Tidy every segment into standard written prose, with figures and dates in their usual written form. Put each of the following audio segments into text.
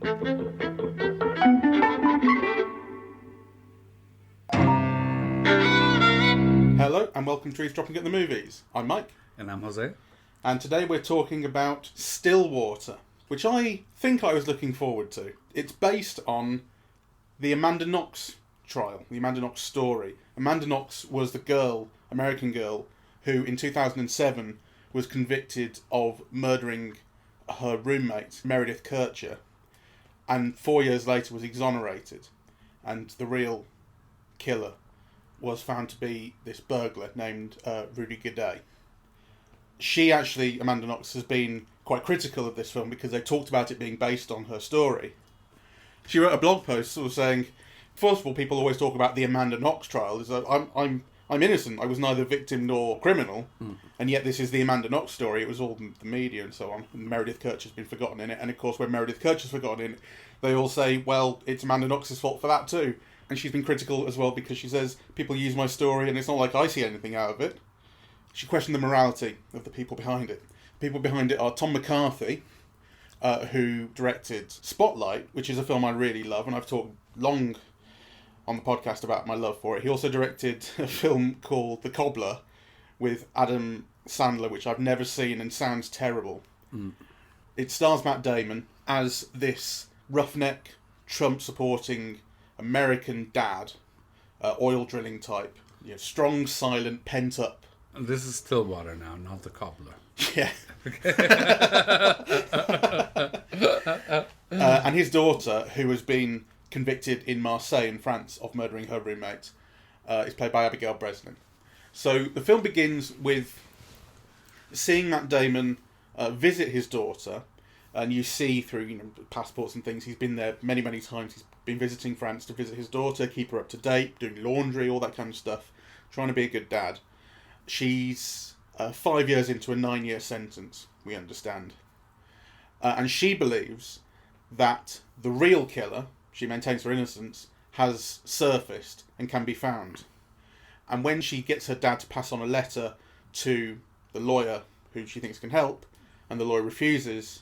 Hello and welcome to Eavesdropping at the Movies. I'm Mike. And I'm José. And today we're talking about Stillwater, which I think I was looking forward to. It's based on the Amanda Knox trial, the Amanda Knox story. Amanda Knox was the girl, American girl, who in 2007 was convicted of murdering her roommate, Meredith Kercher, and 4 years later was exonerated. And the real killer was found to be this burglar named Rudy Goudet. She actually, Amanda Knox, has been quite critical of this film because they talked about it being based on her story. She wrote a blog post sort of saying, first of all, people always talk about the Amanda Knox trial. Is that I'm innocent. I was neither victim nor criminal, and yet this is the Amanda Knox story. It was all in the media and so on. And Meredith Kercher's been forgotten in it, and of course, when Meredith Kercher's forgotten in it, they all say, well, it's Amanda Knox's fault for that too. And she's been critical as well because she says, people use my story and it's not like I see anything out of it. She questioned the morality of the people behind it. The people behind it are Tom McCarthy, who directed Spotlight, which is a film I really love, and I've talked long on the podcast about my love for it. He also directed a film called The Cobbler with Adam Sandler, which I've never seen and sounds terrible. It stars Matt Damon as this roughneck, Trump-supporting American dad, oil drilling type, strong, silent, pent up. This is Stillwater now, not The Cobbler. Yeah. And his daughter, who has been convicted in Marseille in France of murdering her roommate, is played by Abigail Breslin. So the film begins with seeing Matt Damon visit his daughter, and you see through passports and things, he's been there many, many times. He's been visiting France to visit his daughter, keep her up to date, doing laundry, all that kind of stuff, trying to be a good dad. She's 5 years into a 9-year sentence, we understand. And she believes that the real killer, she maintains her innocence, has surfaced and can be found. And when she gets her dad to pass on a letter to the lawyer who she thinks can help, and the lawyer refuses,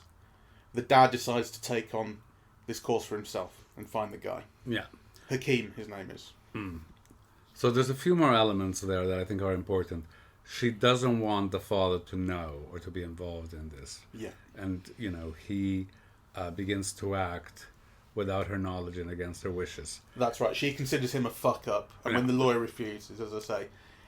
the dad decides to take on this course for himself and find the guy. Yeah. Hakeem, his name is. So there's a few more elements there that I think are important. She doesn't want the father to know or to be involved in this. Yeah. And, he begins to act without her knowledge and against her wishes. That's right. She considers him a fuck-up. And when the lawyer refuses, as I say,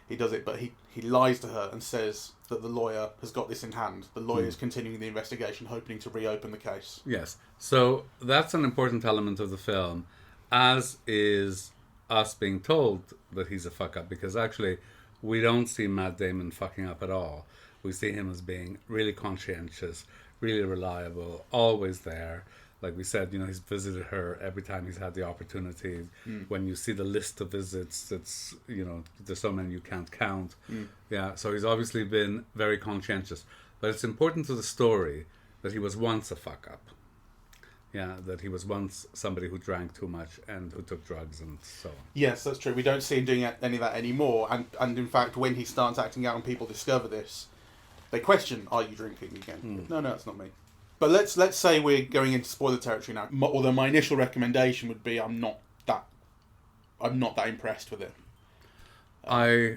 he does it, but he lies to her and says that the lawyer has got this in hand. The lawyer is continuing the investigation, hoping to reopen the case. Yes. So that's an important element of the film, as is us being told that he's a fuck-up, because actually we don't see Matt Damon fucking up at all. We see him as being really conscientious, really reliable, always there. Like we said, he's visited her every time he's had the opportunity. When you see the list of visits, it's, there's so many you can't count. Yeah, so he's obviously been very conscientious. But it's important to the story that he was once a fuck-up. Yeah, that he was once somebody who drank too much and who took drugs and so on. Yes, that's true. We don't see him doing any of that anymore. And in fact, when he starts acting out and people discover this, they question, are you drinking again? No, it's not me. But let's say we're going into spoiler territory now. Although my initial recommendation would be I'm not that impressed with it. I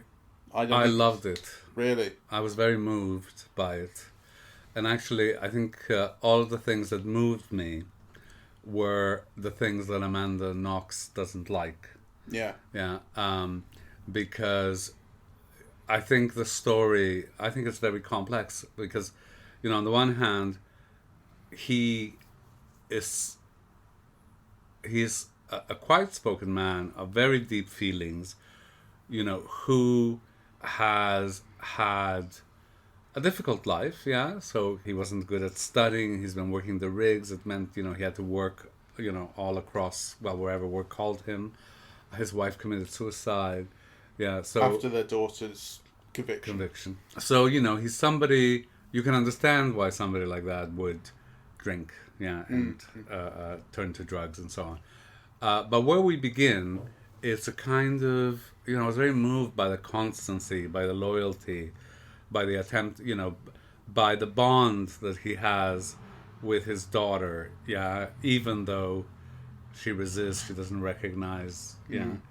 loved it. Really? I was very moved by it. And actually, I think all of the things that moved me were the things that Amanda Knox doesn't like. Yeah. Yeah. Because I think the story, it's very complex because, on the one hand, he's a quiet-spoken man of very deep feelings, who has had a difficult life, yeah. So he wasn't good at studying. He's been working the rigs. It meant, he had to work, all across, wherever work called him. His wife committed suicide. Yeah, so after their daughter's conviction. So, he's somebody, you can understand why somebody like that would drink, yeah, and turn to drugs and so on. But where we begin, it's a kind of, I was very moved by the constancy, by the loyalty, by the attempt, by the bond that he has with his daughter, even though she resists, she doesn't recognize, and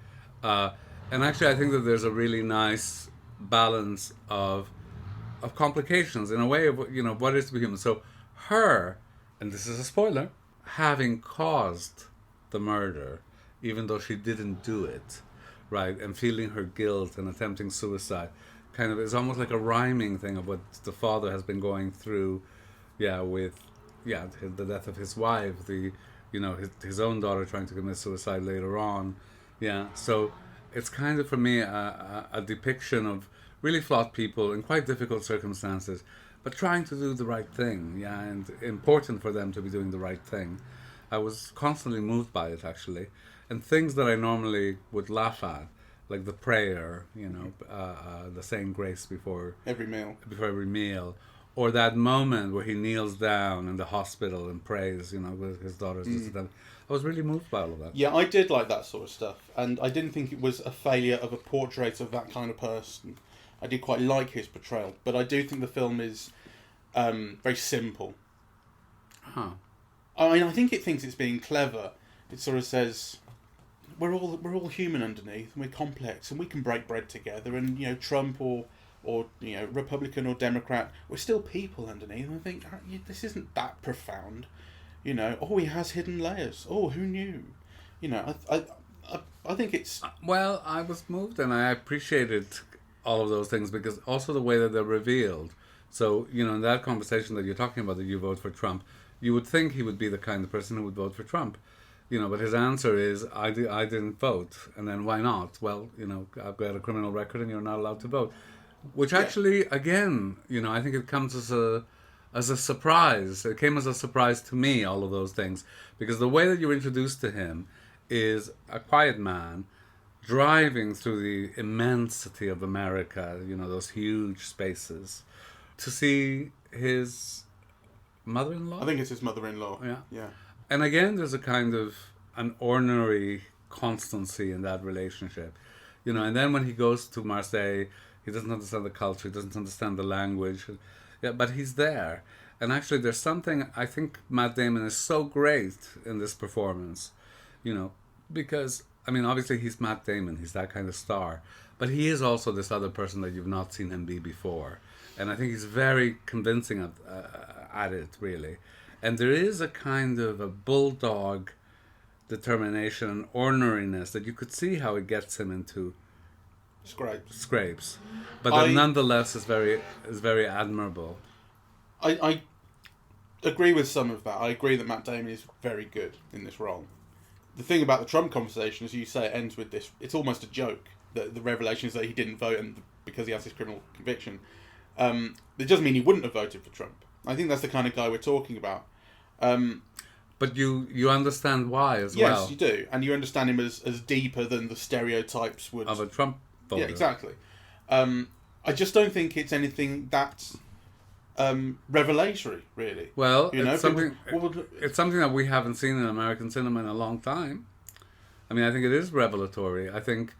actually I think that there's a really nice balance of complications in a way of, what is to be human. So her, and this is a spoiler, having caused the murder, even though she didn't do it, right, and feeling her guilt and attempting suicide, kind of is almost like a rhyming thing of what the father has been going through, with the death of his wife, his own daughter trying to commit suicide later on, so it's kind of for me a depiction of really flawed people in quite difficult circumstances, but trying to do the right thing, and important for them to be doing the right thing. I was constantly moved by it, actually, and things that I normally would laugh at, like the prayer, the saying grace before every meal, or that moment where he kneels down in the hospital and prays, with his daughter's dissident. I was really moved by all of that. Yeah, I did like that sort of stuff, and I didn't think it was a failure of a portrait of that kind of person. I did quite like his portrayal, but I do think the film is very simple. Huh. I mean, I think it thinks it's being clever. It sort of says, we're all human underneath, and we're complex, and we can break bread together. And Trump or Republican or Democrat, we're still people underneath. And I think this isn't that profound. He has hidden layers. Oh, who knew? I think it's well. I was moved, and I appreciated all of those things, because also the way that they're revealed. So, in that conversation that you're talking about, that you vote for Trump, you would think he would be the kind of person who would vote for Trump. But his answer is, I didn't vote. And then why not? Well, I've got a criminal record and you're not allowed to vote. Which actually, again, I think it comes as a surprise. It came as a surprise to me, all of those things. Because the way that you're introduced to him is a quiet man driving through the immensity of America, those huge spaces, to see his mother-in-law? I think it's his mother-in-law. Yeah. And again, there's a kind of an ornery constancy in that relationship. And then when he goes to Marseille, he doesn't understand the culture, he doesn't understand the language. Yeah, but he's there. And actually, there's something, I think Matt Damon is so great in this performance, because, I mean, obviously he's Matt Damon, he's that kind of star, but he is also this other person that you've not seen him be before. And I think he's very convincing at it, really. And there is a kind of a bulldog determination and orneriness that you could see how it gets him into scrapes. But that nonetheless is very admirable. I agree with some of that. I agree that Matt Damon is very good in this role. The thing about the Trump conversation, as you say, it ends with this. It's almost a joke. The revelation is that he didn't vote and because he has this criminal conviction. It doesn't mean he wouldn't have voted for Trump. I think that's the kind of guy we're talking about. But you understand why as well. Yes, you do. And you understand him as deeper than the stereotypes would... Of a Trump voter. Yeah, exactly. I just don't think it's anything that's revelatory, really. Well, it's something that we haven't seen in American cinema in a long time. I mean, I think it is revelatory. I think,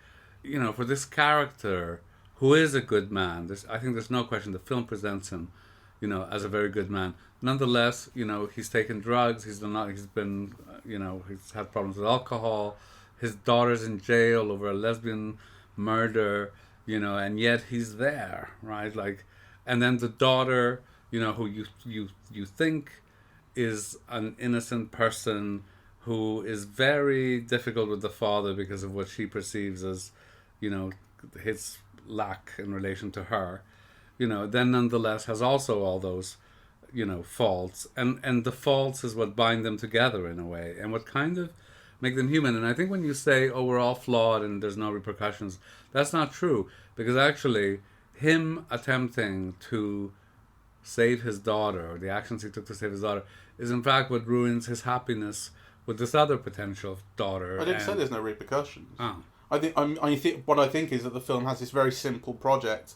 for this character, who is a good man, I think there's no question the film presents him, as a very good man. Nonetheless, he's taken drugs, he's been, he's had problems with alcohol, his daughter's in jail over a lesbian murder, and yet he's there, right? Like, and then the daughter, who you think is an innocent person who is very difficult with the father because of what she perceives as, his lack in relation to her, then nonetheless has also all those, faults. And the faults is what bind them together in a way and what kind of make them human. And I think when you say, oh, we're all flawed and there's no repercussions, that's not true. Because actually, him attempting to save his daughter, or the actions he took to save his daughter, is in fact what ruins his happiness with this other potential daughter. I didn't say there's no repercussions. Oh. I think what I think is that the film has this very simple project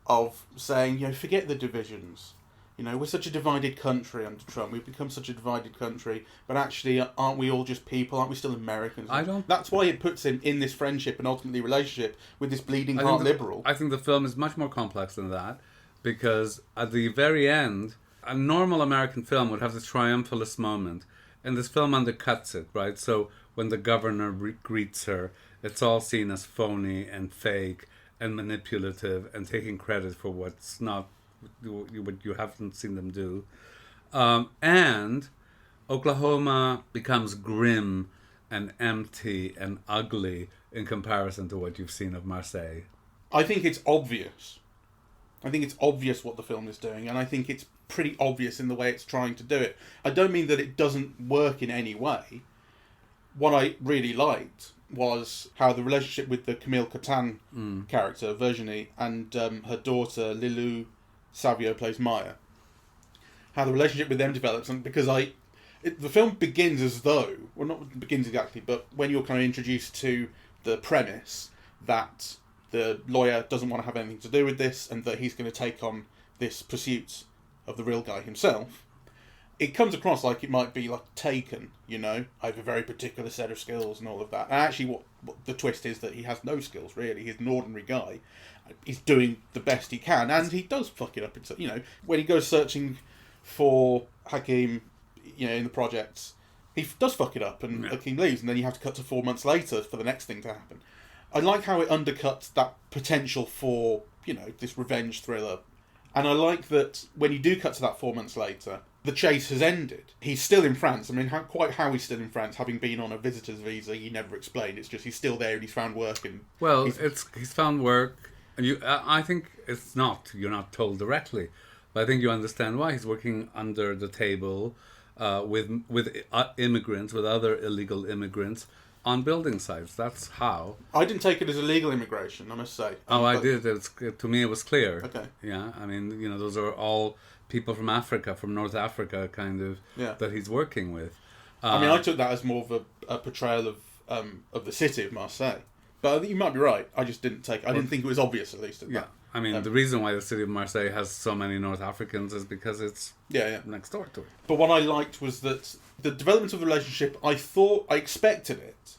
of saying, forget the divisions. We're such a divided country under Trump. We've become such a divided country, but actually, aren't we all just people? Aren't we still Americans? That's why it puts him in this friendship and ultimately relationship with this bleeding heart liberal. I think the film is much more complex than that, because at the very end, a normal American film would have this triumphalist moment, and this film undercuts it, right? So when the governor greets her, it's all seen as phony and fake and manipulative and taking credit for what's not what you haven't seen them do. And Oklahoma becomes grim and empty and ugly in comparison to what you've seen of Marseille. I think it's obvious. I think it's obvious what the film is doing, and I think it's pretty obvious in the way it's trying to do it. I don't mean that it doesn't work in any way. What I really liked was how the relationship with the Camille Cotin character, Virginie, and her daughter, Lilou Savio, plays Maya. How the relationship with them develops, and because the film begins as though, well, not begins exactly, but when you're kind of introduced to the premise that the lawyer doesn't want to have anything to do with this, and that he's going to take on this pursuit of the real guy himself, it comes across like it might be like Taken, you know, I have a very particular set of skills and all of that. And actually what the twist is that he has no skills, really. He's an ordinary guy. He's doing the best he can, and he does fuck it up. You know, when he goes searching for Hakim, you know, in the projects, he does fuck it up, and Hakim leaves, and then you have to cut to 4 months later for the next thing to happen. I like how it undercuts that potential for, you know, this revenge thriller. And I like that when you do cut to that 4 months later, the chase has ended. He's still in France. I mean, how he's still in France, having been on a visitor's visa, he never explained. It's just he's still there and he's found work. And he's found work. And I think you're not told directly, but I think you understand why. He's working under the table with immigrants, with other illegal immigrants, on building sites. That's how. I didn't take it as illegal immigration, I must say. I did. To me, it was clear. Okay. Yeah, I mean, you know, those are all people from Africa, from North Africa, kind of, that he's working with. I mean, I took that as more of a portrayal of the city of Marseille. But I think you might be right. I just didn't take. I didn't think it was obvious, at least. Yeah. I mean, the reason why the city of Marseille has so many North Africans is because it's next door to it. But what I liked was that the development of the relationship, I expected it.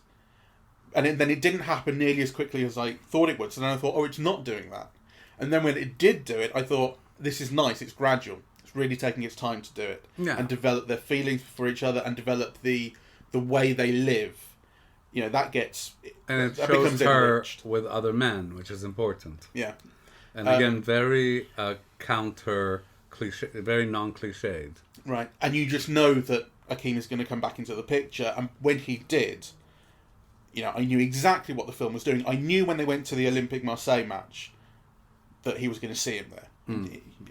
And then it didn't happen nearly as quickly as I thought it would. So then I thought, oh, it's not doing that. And then when it did do it, I thought, this is nice. It's gradual. It's really taking its time to do it. Yeah. And develop their feelings for each other and develop the way they live. You know, that gets... And it shows her with other men, which is important. Yeah. And again, very counter cliche, very non-cliched. Right. And you just know that Hakim is going to come back into the picture. And when he did, you know, I knew exactly what the film was doing. I knew when they went to the Olympic Marseille match that he was going to see him there.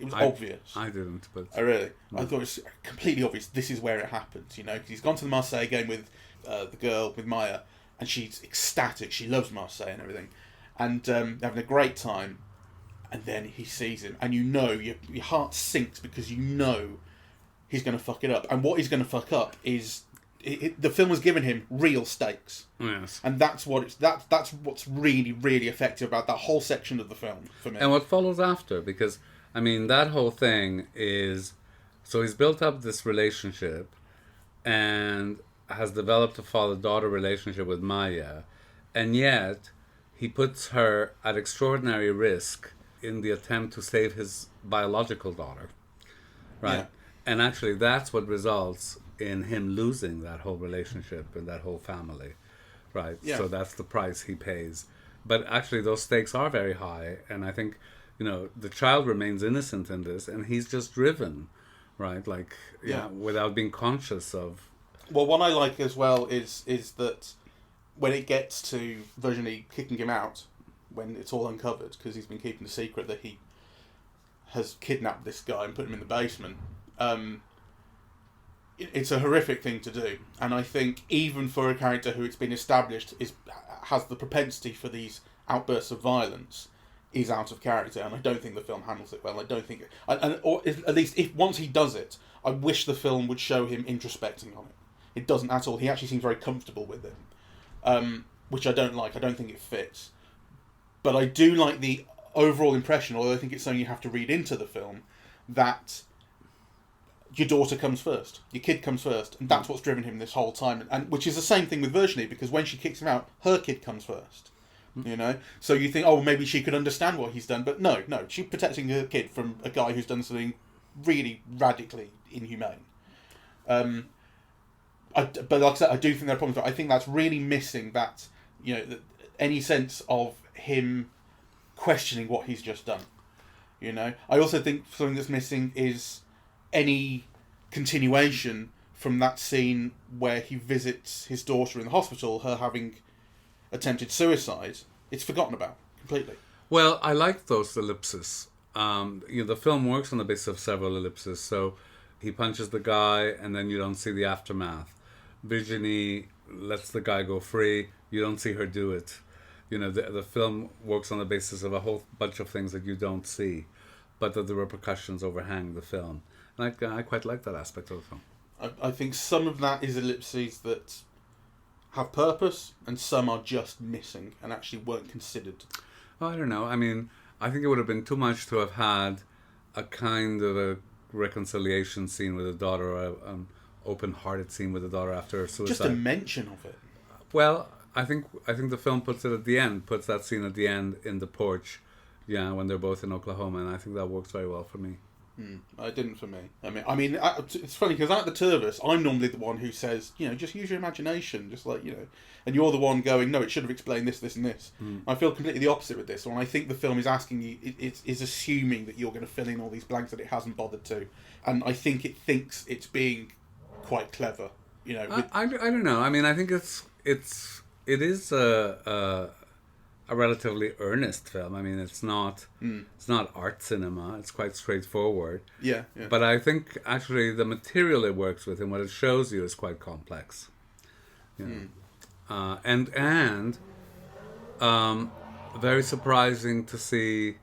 It was obvious. I didn't, but... Oh, really? No. I thought it was completely obvious. This is where it happens, you know, because he's gone to the Marseille game with the girl, with Maya, and she's ecstatic. She loves Marseille and everything. And having a great time. And then he sees him. And you know, your heart sinks because you know he's going to fuck it up. And what he's going to fuck up is... the film has given him real stakes. Yes. And that's what's really, really effective about that whole section of the film for me. And what follows after, because, I mean, that whole thing is... So he's built up this relationship and has developed a father-daughter relationship with Maya, and yet he puts her at extraordinary risk in the attempt to save his biological daughter. Right? Yeah. And actually that's what results in him losing that whole relationship and that whole family. Right? Yeah. So that's the price he pays. But actually those stakes are very high, and I think, you know, the child remains innocent in this, and he's just driven, right? Like, without being conscious of... Well, what I like as well is that when it gets to Virginie kicking him out, when it's all uncovered, because he's been keeping the secret that he has kidnapped this guy and put him in the basement, it's a horrific thing to do. And I think even for a character who it's been established has the propensity for these outbursts of violence, is out of character, and I don't think the film handles it well. I don't think or at least if once he does it, I wish the film would show him introspecting on it. It doesn't at all. He actually seems very comfortable with it, which I don't like. I don't think it fits. But I do like the overall impression, although I think it's something you have to read into the film, that your daughter comes first, your kid comes first, and that's what's driven him this whole time. And which is the same thing with Virginie, because when she kicks him out, her kid comes first. You know, so you think, oh, maybe she could understand what he's done, but no, she's protecting her kid from a guy who's done something really radically inhumane. But like I said, I do think there are problems. I think that's really missing that, any sense of him questioning what he's just done. I also think something that's missing is any continuation from that scene where he visits his daughter in the hospital, her having attempted suicide. It's forgotten about completely. Well, I like those ellipses. The film works on the basis of several ellipses. So he punches the guy, and then you don't see the aftermath. Virginie lets the guy go free. You don't see her do it. The film works on the basis of a whole bunch of things that you don't see, but that the repercussions overhang the film. And I quite like that aspect of the film. I think some of that is ellipses that have purpose, and some are just missing and actually weren't considered. Oh, I don't know. I mean, I think it would have been too much to have had a kind of a reconciliation scene with a daughter, or an open-hearted scene with a daughter after her suicide. Just a mention of it. Well, I think the film puts it at the end, puts that scene at the end in the porch, when they're both in Oklahoma, and I think that works very well for me. It didn't for me. I mean, it's funny because at the Turvis, I'm normally the one who says, just use your imagination, just like, and you're the one going, no, it should have explained this, this, and this. I feel completely the opposite with this one. I think the film is asking you, is assuming that you're going to fill in all these blanks that it hasn't bothered to, and I think it thinks it's being quite clever. I don't know. I mean, I think it is a relatively earnest film. I mean, it's not art cinema. It's quite straightforward. Yeah. But I think actually the material it works with and what it shows you is quite complex. And very surprising to see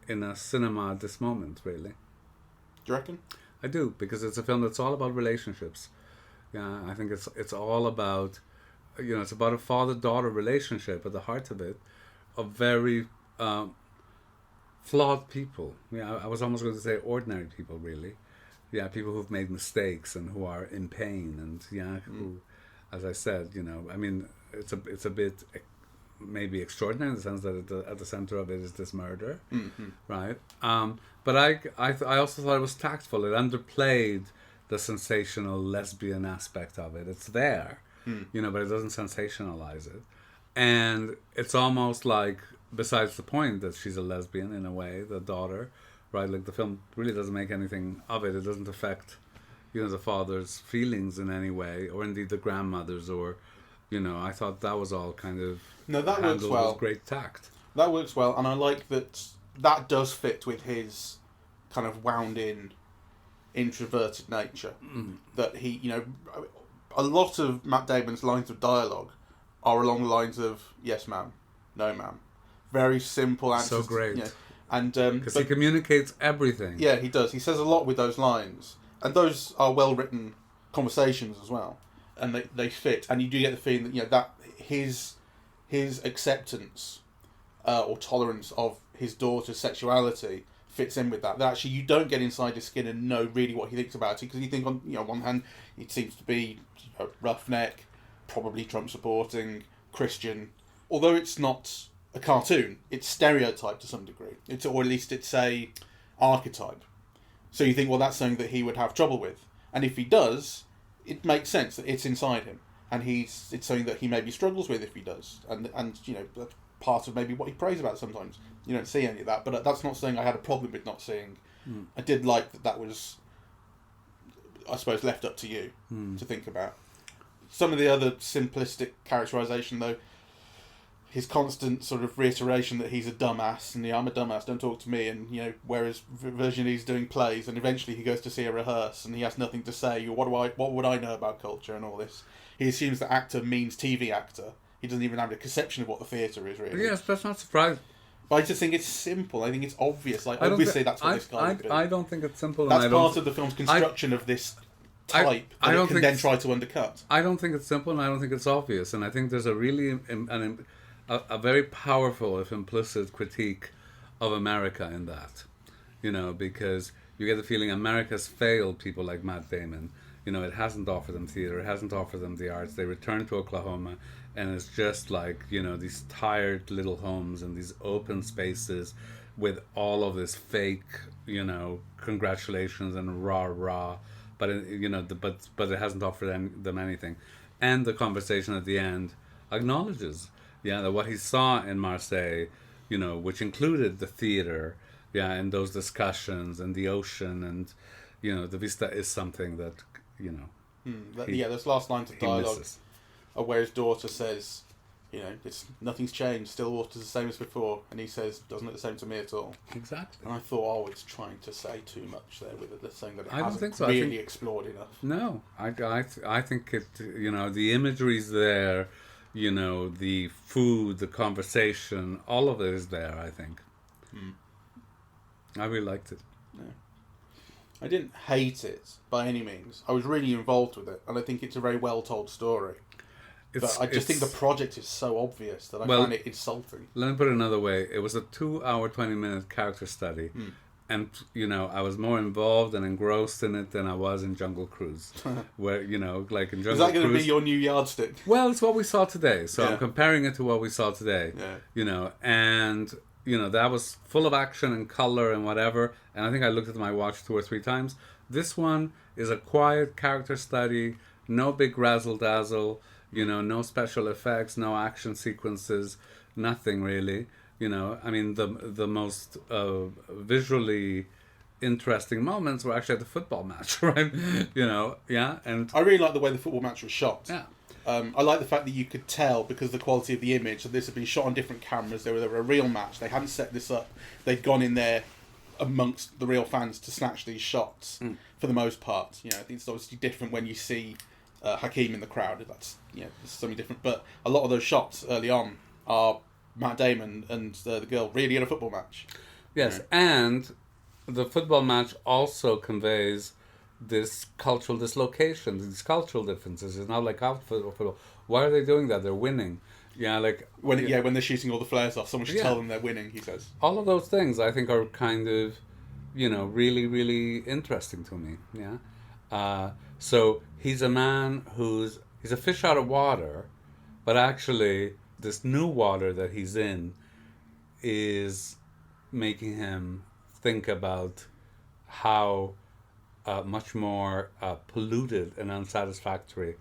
in a cinema at this moment, really. Do you reckon? I do, because it's a film that's all about relationships. Yeah, I think it's all about. It's about a father-daughter relationship at the heart of it, of very flawed people. I was almost going to say ordinary people, really. People who've made mistakes and who are in pain, and who, as I said, I mean, it's a bit maybe extraordinary in the sense that at the center of it is this murder, right? But I also thought it was tactful. It underplayed the sensational lesbian aspect of it. It's there. But it doesn't sensationalize it. And it's almost like, besides the point that she's a lesbian in a way, the daughter, right? Like the film really doesn't make anything of it. It doesn't affect, the father's feelings in any way, or indeed the grandmother's, or, I thought that was all kind of that works well. With great tact. That works well, and I like that does fit with his kind of wound-in, introverted nature. That he, a lot of Matt Damon's lines of dialogue are along the lines of yes ma'am, no ma'am. Very simple answers. So great. And because he communicates everything. Yeah, he does. He says a lot with those lines. And those are well written conversations as well. And they fit. And you do get the feeling that that his acceptance or tolerance of his daughter's sexuality fits in with that. That actually you don't get inside his skin and know really what he thinks about it, because you think on one hand it seems to be roughneck, probably Trump supporting, Christian. Although it's not a cartoon, it's stereotyped to some degree. Or at least it's a archetype. So you think, well, that's something that he would have trouble with. And if he does, it makes sense that it's inside him. And it's something that he maybe struggles with if he does. And that's part of maybe what he prays about sometimes. You don't see any of that. But that's not something I had a problem with not seeing. I did like that was, I suppose, left up to you to think about. Some of the other simplistic characterization, though, his constant sort of reiteration that he's a dumbass, and I'm a dumbass, don't talk to me, and whereas Virginie's doing plays, and eventually he goes to see her rehearse, and he has nothing to say. What would I know about culture and all this? He assumes that actor means TV actor. He doesn't even have a conception of what the theatre is, really. Yes, that's not surprising. But I just think it's simple. I think it's obvious. Like, obviously, that's what this guy would do. I don't think it's simple. That's part of the film's construction of this type that it can then try to undercut. I don't think it's simple, and I don't think it's obvious. And I think there's a really a very powerful, if implicit, critique of America in that. Because you get the feeling America's failed people like Matt Damon. It hasn't offered them theater, it hasn't offered them the arts. They return to Oklahoma, and it's just like, these tired little homes and these open spaces with all of this fake, congratulations and rah rah, but but it hasn't offered them anything, and the conversation at the end acknowledges, that what he saw in Marseille, which included the theater, and those discussions and the ocean and, the vista is something that, those last lines of dialogue misses. Where his daughter says, nothing's changed, Stillwater's the same as before, and he says, doesn't look the same to me at all. Exactly. And I thought, it's trying to say too much there with it, saying that it I don't hasn't think so. really explored enough. No, I think it, the imagery's there, the food, the conversation, all of it is there, I think. I really liked it. Yeah. I didn't hate it by any means. I was really involved with it, and I think it's a very well told story. But I just think the project is so obvious that I find it insulting. Let me put it another way. It was a 2-hour, 20-minute character study. And, I was more involved and engrossed in it than I was in Jungle Cruise. Where, like in Jungle Cruise... Is that going to be your new yardstick? Well, it's what we saw today. So I'm comparing it to what we saw today. Yeah. And... that was full of action and colour and whatever. And I think I looked at my watch 2 or 3 times. This one is a quiet character study. No big razzle-dazzle. No special effects. No action sequences. Nothing really. I mean, the most visually interesting moments were actually at the football match, right? And I really like the way the football match was shot. Yeah. I like the fact that you could tell, because of the quality of the image, that this had been shot on different cameras. They were a real match. They hadn't set this up. They'd gone in there amongst the real fans to snatch these shots for the most part. I think it's obviously different when you see Hakeem in the crowd. That's it's something different. But a lot of those shots early on are Matt Damon and the girl really in a football match. Yes, and the football match also conveys this cultural dislocation, these cultural differences. It's not like football. Why are they doing that? They're winning. When they're shooting all the flares off, someone should tell them they're winning, he says. All of those things I think are kind of, really, really interesting to me. So he's a man he's a fish out of water, but actually this new water that he's in is making him think about how much more polluted and unsatisfactory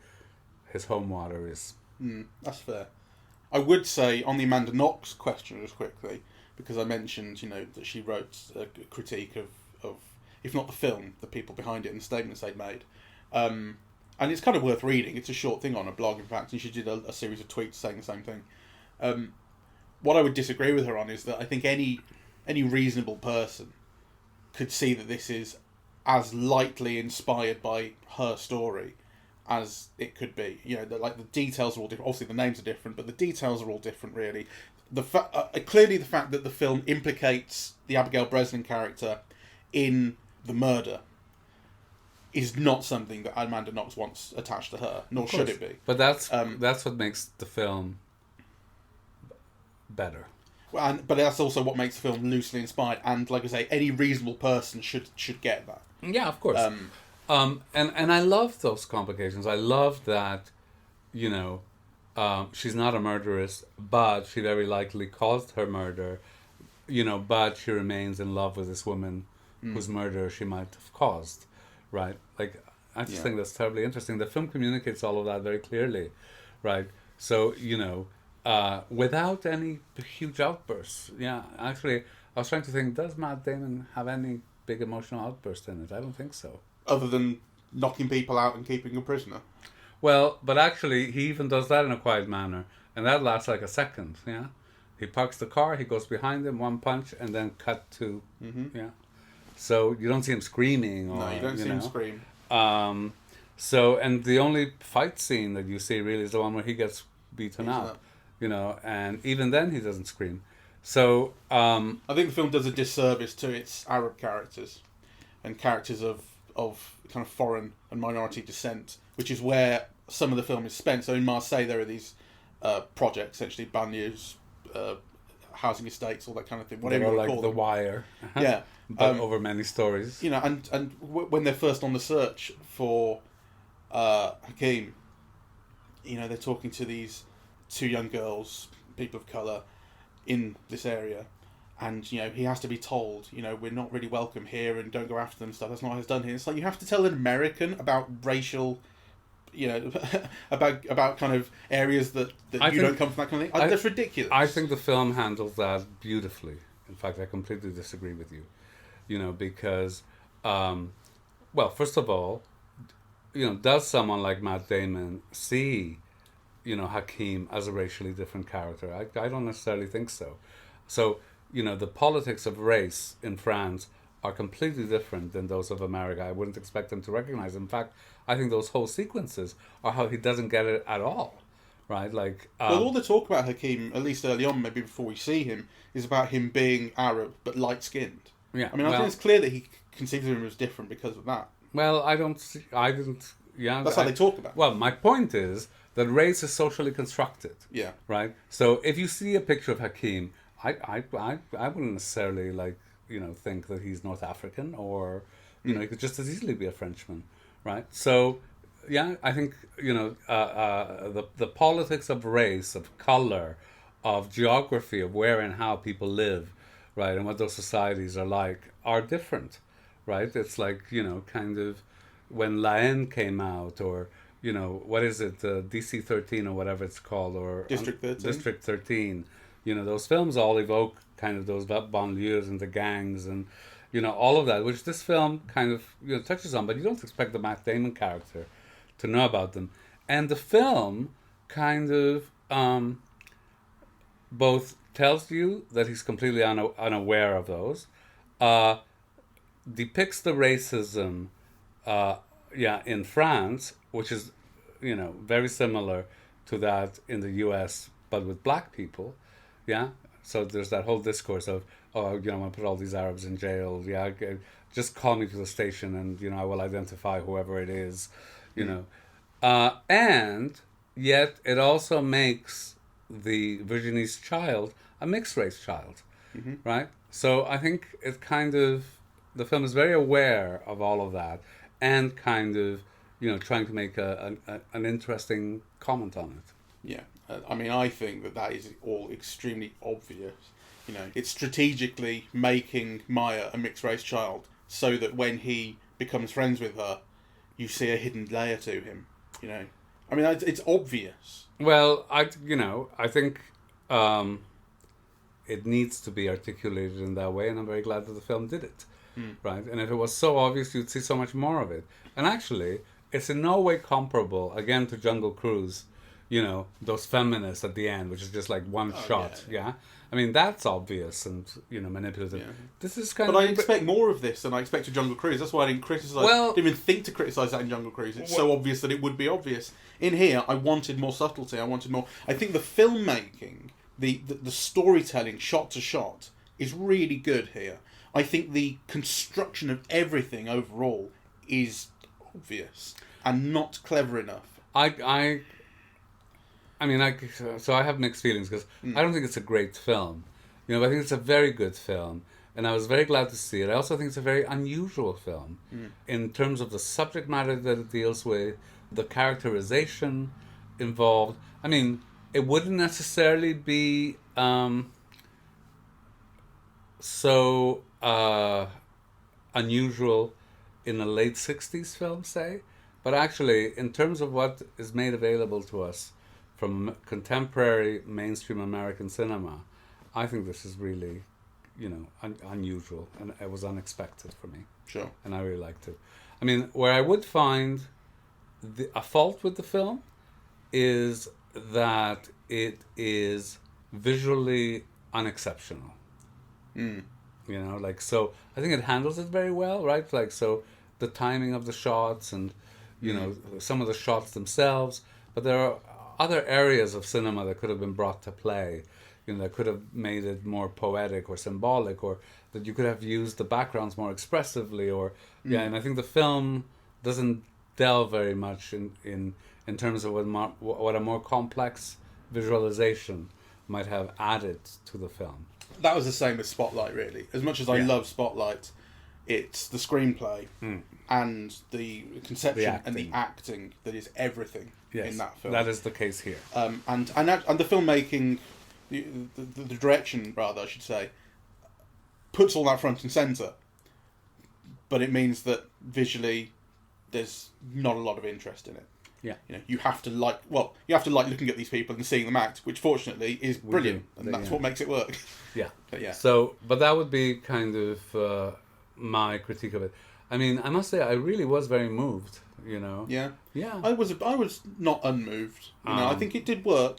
his home water is. That's fair. I would say on the Amanda Knox question just quickly, because I mentioned, that she wrote a critique of, if not the film, the people behind it and the statements they'd made. And it's kind of worth reading. It's a short thing on a blog, in fact, and she did a series of tweets saying the same thing. What I would disagree with her on is that I think any reasonable person could see that this is as lightly inspired by her story as it could be. The details are all different. Obviously, the names are different, but the details are all different, really. Clearly, the fact that the film implicates the Abigail Breslin character in the murder is not something that Amanda Knox wants attached to her, nor should it be. But that's what makes the film better. But that's also what makes the film loosely inspired, and like I say, any reasonable person should get that. Yeah, of course. And I love those complications. I love that, she's not a murderess, but she very likely caused her murder, but she remains in love with this woman whose murder she might have caused, right? Like, I just think that's terribly interesting. The film communicates all of that very clearly, right? So, without any huge outbursts. Yeah, actually, I was trying to think, does Matt Damon have any big emotional outburst in it? I don't think so. Other than knocking people out and keeping a prisoner. Well, but actually, he even does that in a quiet manner, and that lasts like a second, yeah? He parks the car, he goes behind him, one punch, and then cut to, So you don't see him screaming. Or, no, you don't see him scream. So, and the only fight scene that you see really is the one where he gets beaten up. And even then he doesn't scream. So I think the film does a disservice to its Arab characters and characters of kind of foreign and minority descent, which is where some of the film is spent. So in Marseille there are these projects, essentially banlieues, housing estates, all that kind of thing, whatever you like call The them. Wire, but over many stories. And when they're first on the search for Hakeem, they're talking to these 2 young girls, people of colour, in this area, and he has to be told, we're not really welcome here, and don't go after them and stuff. That's not how it's done here. It's like you have to tell an American about racial, about kind of areas that don't come from that kind of thing. That's ridiculous. I think the film handles that beautifully. In fact, I completely disagree with you. Because, first of all, does someone like Matt Damon see, Hakeem as a racially different character? I don't necessarily think so. So, the politics of race in France are completely different than those of America. I wouldn't expect him to recognize. In fact, I think those whole sequences are how he doesn't get it at all, right? Like, all the talk about Hakeem, at least early on, maybe before we see him, is about him being Arab but light-skinned. Yeah, I mean, I think it's clear that he conceives of him as different because of that. Well, I didn't. Yeah, that's how they talk about it. Well, my point is that race is socially constructed. Yeah. Right. So if you see a picture of Hakeem, I wouldn't necessarily think that he's North African, or he could just as easily be a Frenchman, right? So yeah, I think the politics of race, of color, of geography, of where and how people live, right, and what those societies are like, are different, right? It's like, kind of when La Haine came out, or, what is it, DC 13 or whatever it's called, or District 13, those films all evoke kind of those banlieues and the gangs and, all of that, which this film kind of, touches on, but you don't expect the Matt Damon character to know about them. And the film kind of both tells you that he's completely unaware of those, depicts the racism, in France, which is, very similar to that in the U.S., but with black people, yeah. So there's that whole discourse of, I'm going to put all these Arabs in jail, yeah. Just call me to the station, and I will identify whoever it is, and yet it also makes the Virginie's child a mixed race child, right? So I think it kind of, the film is very aware of all of that, and kind of, trying to make an interesting comment on it. Yeah, I mean, I think that is all extremely obvious. It's strategically making Maya a mixed race child so that when he becomes friends with her, you see a hidden layer to him. I mean, it's obvious. Well, I think it needs to be articulated in that way, and I'm very glad that the film did it. Right? And if it was so obvious, you'd see so much more of it. And actually, it's in no way comparable, again, to Jungle Cruise, those feminists at the end, which is just like one shot, yeah? I mean, that's obvious and, manipulative. Yeah. This is kind of... But I expect more of this than I expect of Jungle Cruise. That's why I didn't criticise... I didn't even think to criticise that in Jungle Cruise. It's so obvious that it would be obvious. In here, I wanted more subtlety. I wanted more... I think the filmmaking, the storytelling, shot to shot, is really good here. I think the construction of everything overall is obvious and not clever enough. So I have mixed feelings because I don't think it's a great film. But I think it's a very good film, and I was very glad to see it. I also think it's a very unusual film in terms of the subject matter that it deals with, the characterization involved. I mean, it wouldn't necessarily be so unusual in a late 60s film, say, but actually, in terms of what is made available to us from contemporary mainstream American cinema, I think this is really, unusual, and it was unexpected for me. Sure. And I really liked it. I mean, where I would find a fault with the film is that it is visually unexceptional. So I think it handles it very well, right? So the timing of the shots and, some of the shots themselves, but there are other areas of cinema that could have been brought to play, that could have made it more poetic or symbolic, or that you could have used the backgrounds more expressively, or and I think the film doesn't delve very much in terms of what a more complex visualization might have added to the film. That was the same with Spotlight, really. As much as I love Spotlight, it's the screenplay and the conception and the acting that is everything in that film. That is the case here. And the filmmaking, the direction, rather, I should say, puts all that front and centre. But it means that visually, there's not a lot of interest in it. Yeah. You have to like looking at these people and seeing them act, which fortunately is brilliant, and that's what makes it work. Yeah. But But that would be kind of my critique of it. I mean, I must say, I really was very moved. Yeah. Yeah. I was not unmoved. I think it did work.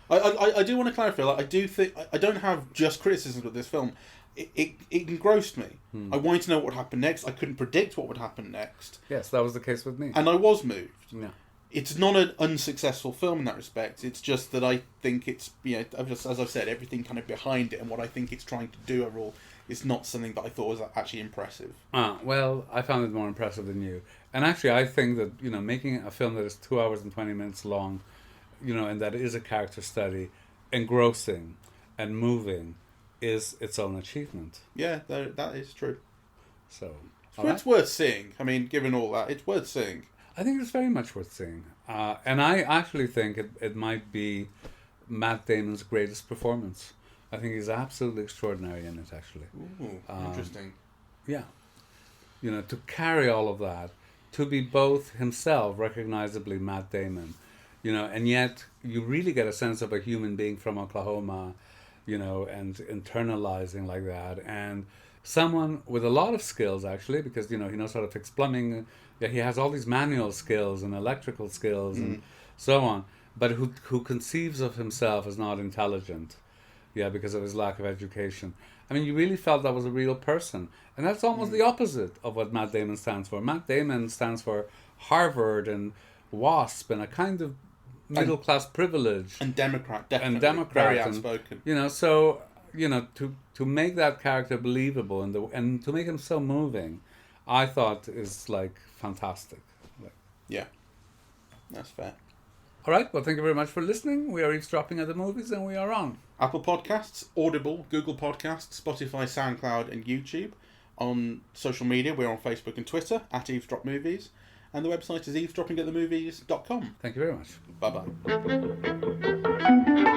I do want to clarify. I do think I don't have just criticisms of this film. It engrossed me. I wanted to know what would happen next. I couldn't predict what would happen next. Yes, that was the case with me. And I was moved. Yeah. It's not an unsuccessful film in that respect. It's just that I think it's, as I've said, everything kind of behind it and what I think it's trying to do overall is not something that I thought was actually impressive. Well, I found it more impressive than you. And actually, I think that, making a film that is 2 hours and 20 minutes long, and that is a character study, engrossing and moving, is its own achievement. Yeah, that is true. So it's worth seeing. I mean, given all that, it's worth seeing. I think it's very much worth seeing. And I actually think it might be Matt Damon's greatest performance. I think he's absolutely extraordinary in it, actually. Ooh, interesting. Yeah. To carry all of that, to be both himself, recognizably Matt Damon, and yet you really get a sense of a human being from Oklahoma, and internalizing like that. And someone with a lot of skills, actually, because, he knows how to fix plumbing. Yeah, he has all these manual skills and electrical skills and so on, but who conceives of himself as not intelligent, because of his lack of education. I mean, you really felt that was a real person. And that's almost the opposite of what Matt Damon stands for. Matt Damon stands for Harvard and WASP and a kind of middle-class privilege. And Democrat, definitely. And Democrat. Very outspoken. To make that character believable and to make him so moving, I thought is fantastic. Yeah, that's fair. All right, well, thank you very much for listening. We are eavesdropping at the movies, and we are on Apple Podcasts, Audible, Google Podcasts, Spotify, SoundCloud, and YouTube. On social media, we're on Facebook and Twitter at Eavesdrop Movies, and the website is eavesdroppingatthemovies.com. Thank you very much. Bye-bye.